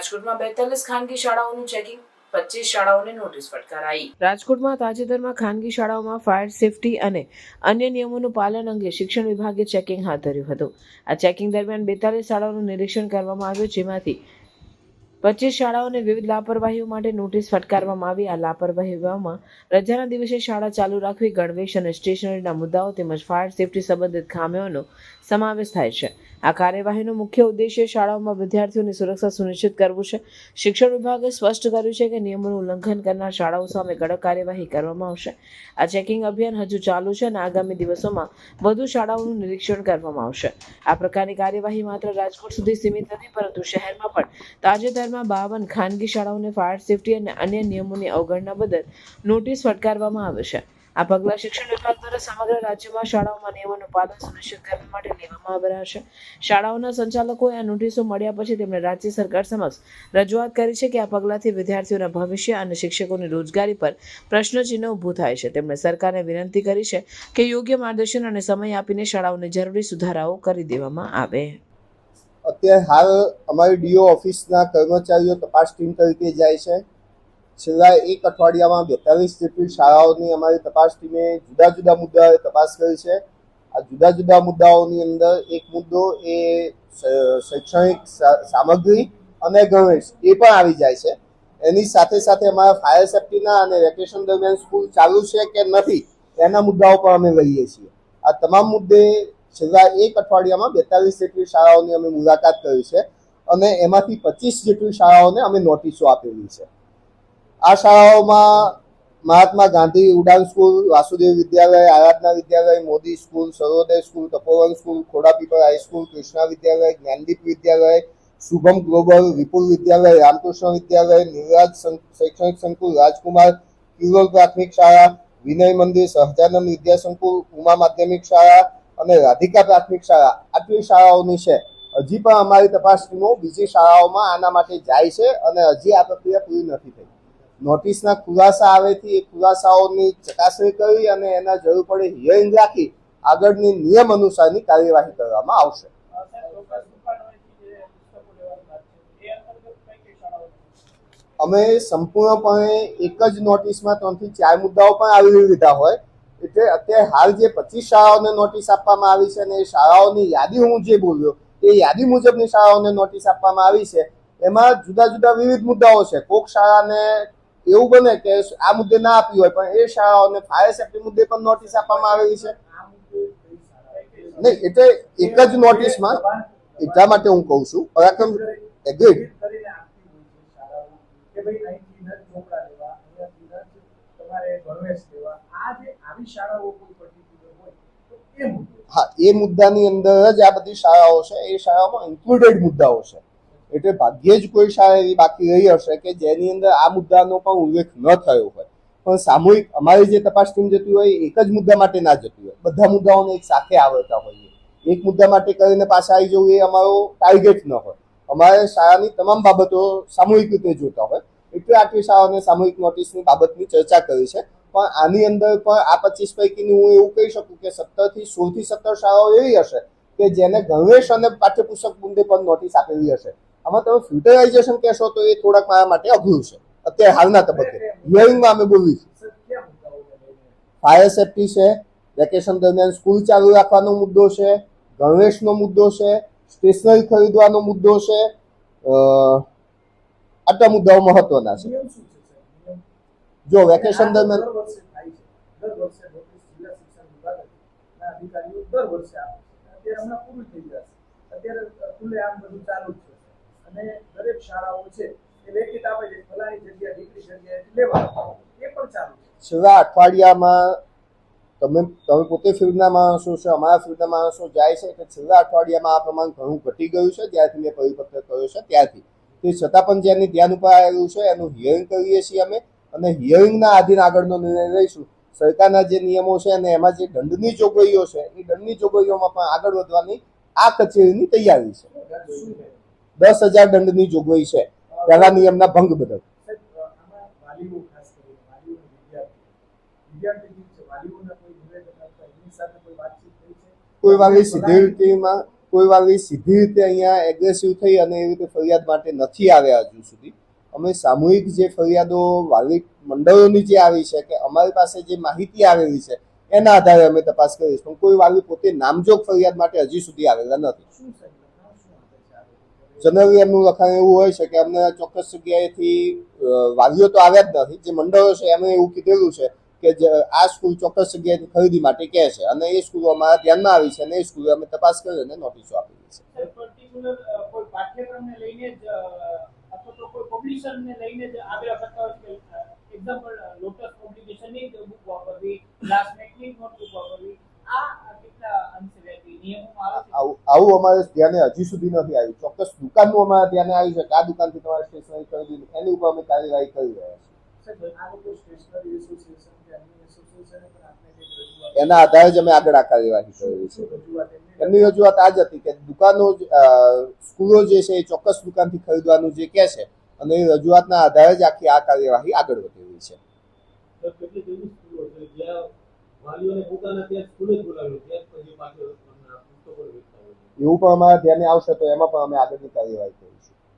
રાજકોટમાં 42 ખાનગી શાળાઓનું ચેકિંગ, 25 શાળાઓને નોટિસ ફટકારાઈ. રાજકોટમાં તાજેતરમાં ખાનગી શાળાઓમાં ફાયર સેફટી અને અન્ય નિયમોનું પાલન અંગે શિક્ષણ વિભાગે ચેકિંગ હાથ ધર્યું હતું. આ ચેકિંગ દરમિયાન 42 શાળાઓનું નિરીક્ષણ કરવામાં આવ્યું, જેમાંથી 25 શાળાઓને વિવિધ લાપરવાહીઓ માટે નોટિસ ફટકારવામાં આવી. આ લાપરવાહીઓમાં રજાના દિવસે શાળા ચાલુ રાખવી, ગણવેશ અને સ્ટેશનરીના મુદ્દાઓ તેમજ ફાયર સેફટી સંબંધિત ખામીઓનો સમાવેશ થાય છે. આ કાર્યવાહીનો મુખ્ય ઉદ્દેશ્ય શાળાઓમાં વિદ્યાર્થીઓની સુરક્ષા સુનિશ્ચિત કરવું છે. શિક્ષણ વિભાગે સ્પષ્ટ કર્યું છે કે નિયમોનું ઉલ્લંઘન કરનાર શાળાઓ સામે કડક કાર્યવાહી કરવામાં આવશે. આ ચેકિંગ અભિયાન હજુ ચાલુ છે અને આગામી દિવસોમાં વધુ શાળાઓનું નિરીક્ષણ કરવામાં આવશે. આ પ્રકારની કાર્યવાહી માત્ર રાજકોટ સુધી સીમિત નથી, પરંતુ શહેરમાં પણ તાજેતરમાં 52 ખાનગી શાળાઓને ફાયર સેફટી અને અન્ય નિયમોની અવગણના બદલ નોટિસ ફટકારવામાં આવે છે. આ પગલાં શિક્ષણ વિભાગ દ્વારા સમગ્ર રાજ્યમાં શાળાઓમાં નિયમોનું પાલન સુનિશ્ચિત કરવા માટે લેવામાં આવી રહ્યા છે. શાળાઓના સંચાલકોએ આ નોટિસો મળ્યા પછી તેમણે રાજ્ય સરકાર સમક્ષ રજૂઆત કરી છે કે આ પગલાંથી વિદ્યાર્થીઓના ભવિષ્ય અને શિક્ષકોની રોજગારી પર પ્રશ્નચિહ્ન ઊભું થાય છે. તેમણે સરકારને વિનંતી કરી છે કે યોગ્ય માર્ગદર્શન અને સમય આપીને શાળાઓને જરૂરી સુધારાઓ કરી દેવામાં આવે. અત્યારે હાલ અમારી ડીઓ ઓફિસના કર્મચારીઓ તપાસ ટીમ તરીકે જાય છે. છેલ્લા એક અઠવાડિયામાં 42 જેટલી શાળાઓની અમારી તપાસ ટીમે જુદા જુદા મુદ્દાઓએ તપાસ કરી છે. આ જુદા જુદા મુદ્દાઓની અંદર એક મુદ્દો એ શૈક્ષણિક સામગ્રી અને ગણવેશ એ પણ આવી જાય છે. એની સાથે સાથે અમારા ફાયર સેફટીના અને વેકેશન દરમિયાન સ્કૂલ ચાલુ છે કે નથી એના મુદ્દાઓ પણ અમે લઈએ છીએ. આ તમામ મુદ્દે છેલ્લા એક અઠવાડિયામાં 42 જેટલી શાળાઓની અમે મુલાકાત કરી છે અને એમાંથી 25 જેટલી શાળાઓને અમે નોટિસો આપેલી છે. આ શાળાઓમાં મહાત્મા ગાંધી ઉડાન સ્કૂલ, વાસુદેવ વિદ્યાલય, આરાધના વિદ્યાલય, મોદી સ્કૂલ, સર્વોદય સ્કૂલ, તપોવન સ્કૂલ, ખોડાપીપળ હાઈસ્કૂલ, કૃષ્ણા વિદ્યાલય, જ્ઞાનદીપ વિદ્યાલય, શુભમ ગ્લોબલ, વિપુલ વિદ્યાલય, રામકૃષ્ણ વિદ્યાલય, નિવરાજ શૈક્ષણિક સંકુલ, રાજકુમાર કિરોલ પ્રાથમિક શાળા, વિનય મંદિર, સહજાનંદ વિદ્યા સંકુલ, ઉમા માધ્યમિક શાળા અને રાધિકા પ્રાથમિક શાળા આટલી શાળાઓની છે. હજી પણ અમારી તપાસ ટીમો બીજી શાળાઓમાં આના માટે જાય છે અને હજી આ પ્રક્રિયા પૂરી નથી થઈ. નોટિસના ખુલાસા આવેથી એ ખુલાસાઓની ચકાસણી કરી અને એના જરૂર પડે હિયરિંગ રાખી આગળની નિયમ અનુસારની કાર્યવાહી કરવામાં આવશે. અમે સંપૂર્ણપણે એક જ નોટિસમાં 3 થી 4 મુદ્દાઓ પણ આવરી લીધા હોય. એટલે અત્યારે હાલ જે 25 શાળાઓને નોટિસ આપવામાં આવી છે અને એ શાળાઓની યાદી હું જે બોલ્યો એ યાદી મુજબની શાળાઓને નોટિસ આપવામાં આવી છે. એમાં જુદા જુદા વિવિધ મુદ્દાઓ છે. કોક શાળાને એવું બને કે આ મુદ્દે ના આપી હોય, પણ એ શાળાઓને ફાયર સેફટી મુદ્દે પણ નોટિસ આપવામાં આવેલી છે. નહીં, એટલે એક જ નોટિસમાં એટલા માટે હું કહું છું. પરાક્રમ એગ્રીડ. હા, એ મુદ્દાની અંદર જ આ બધી શાળાઓ છે. એ શાળાઓમાં ઇન્ક્લુડેડ મુદ્દાઓ છે. એટલે ભાગ્યે જ કોઈ શાળા એવી બાકી રહી હશે કે જેની અંદર આ મુદ્દાનો પણ ઉલ્લેખ ન થયો હોય. પણ સામૂહિક અમારી જે તપાસ ટીમ જતી હોય એક જ મુદ્દા માટે ના જતી હોય, બધા મુદ્દાઓને એક સાથે આવડતા હોઈએ. એક મુદ્દા માટે કરીને પાછા આવી જવું એ અમારો ટાર્ગેટ ન હોય. અમારે શાળાની તમામ બાબતો સામૂહિક રીતે જોતા હોય. એટલે આટલી શાળાઓને સામૂહિક નોટિસની બાબતની ચર્ચા કરી છે. પણ આની અંદર પણ આ 25 પૈકીની હું એવું કહી શકું કે 16 થી 17 શાળાઓ એવી હશે કે જેને ગણવેશ અને પાઠ્યપુસ્તક મુદ્દે પણ નોટિસ આપેલી હશે. આમાં તમે ફિલ્ટરાઇઝેશન કહેશો તો એ થોડાક મારા માટે અઘરું છે અત્યારે હાલના તબક્કે. હિયરિંગમાં અમે બોલવી છે. ફાયર સેફટી છે, વેકેશન દરમિયાન સ્કૂલ ચાલુ રાખવાનો મુદ્દો છે, ગણવેશનો મુદ્દો છે, સ્ટેશનરી ખરીદવાનો મુદ્દો છે. આટલા મુદ્દાઓ મહત્વના છે. જો વેકેશન દરમિયાન અને દરેક શાળાઓ છે એ લેખિત આપે છે ફલાણી જગ્યા દીકરી જગ્યાએ લેવા એ પણ ચાલુ છે. છેલ્લા અઠવાડિયામાં તમે પોતે ફિલ્ડના માણસો છો, અમારા ફિલ્ડના માણસો જાય છે એટલે છેલ્લા અઠવાડિયામાં આ પ્રમાણ ઘણું ઘટી ગયું છે. જ્યારથી મેં પરિપત્ર કર્યો છે ત્યારથી તે છતાં પણ જેની ધ્યાન ઉપર આવેલું છે એનું હિયરિંગ કરીએ છીએ અમે અને હિયરિંગના આધીન આગળનો નિર્ણય લઈશું. સરકારના જે નિયમો છે અને એમાં જે દંડની જોગવાઈઓ છે એ દંડની જોગવાઈઓમાં પણ આગળ વધવાની આ કચેરીની તૈયારી છે. 10,000 દંડની જોગવાઈ છે પહેલા નિયમના ભંગ બદલ. કોઈ વાલી સીધી રીતેમાં કોઈ વાલી સીધી રીતે અહીંયા એગ્રેસિવ થઈ અને એવી રીતે ફરિયાદ માટે નથી આવ્યા હજુ સુધી. અમે સામૂહિક જે ફરિયાદો વાલી મંડળોની જે આવી છે કે અમારી પાસે જે માહિતી આવેલી છે એના આધારે અમે તપાસ કરીશું. પણ કોઈ વાલી પોતે નામજોગ ફરિયાદ માટે હજી સુધી આવેલા નથી. શું સાહેબ લખાણ શું આપે છે આ લોકો? જનરલી એમનું લખાણ એવું હોય છે કે અમને ચોક્કસ જગ્યાએથી વાલીઓ તો આવ્યા જ નથી, જે મંડળો છે એમણે એવું કીધેલું છે કે આ સ્કૂલ ચોક્કસ જગ્યાએથી ખરીદી માટે કહે છે અને એ સ્કૂલો અમારા ધ્યાનમાં આવી છે અને એ સ્કૂલે અમે તપાસ કરી અને નોટિસો આપેલી છે. સર, પર્ટિક્યુલર કોઈ પાઠ્યક્રમને લઈને જ અથવા તો કોઈ પબ્લિશરને લઈને જ આગ્રહ કરતા હોય કે એક્ઝામ્પલ લોટસ પબ્લિકેશનની જ બુક વાપરવી, ક્લાસમેટની જ નોટબુક વાપરવી, આ કેટલા અંશે વ્યાજબી નિયમોમાં આવે છે? આવું અમારે ધ્યાને હજી સુધી નથી આવ્યું. ચોક્કસ દુકાનનું અમારા ધ્યાને આવ્યું છે કે આ દુકાનથી તમારે સ્ટેશનરી ખરીદી, એની ઉપર અમે કાર્યવાહી કરી રહ્યા છીએ. સાહેબ, આ લોકો સ્ટેશનરી એસોસિએશન કે અન્ય એસોસિએશને પણ આપને કંઈક રજૂઆત એના આધારે જ અમે આગળ આ કાર્યવાહી કરેલી છે. રજૂઆત એમની રજૂઆત આ જ હતી કે દુકાનો સ્કૂલો જે છે એ ચોક્કસ દુકાનથી ખરીદવાનું જે કહે છે અને એ રજૂઆતના આધારે જ આખી આ કાર્યવાહી આગળ વધેલી છે. કેટલીક એવી સ્કૂલો છે જ્યાં વાલીઓને પોતાના ત્યાં સ્કૂલે જ બોલાવ્યો, ત્યાં જ પછી પાછળ પુસ્તકો વેચતા હોય. એવું પણ અમારા ધ્યાને આવશે તો એમાં પણ અમે આગળની કાર્યવાહી કરીશું.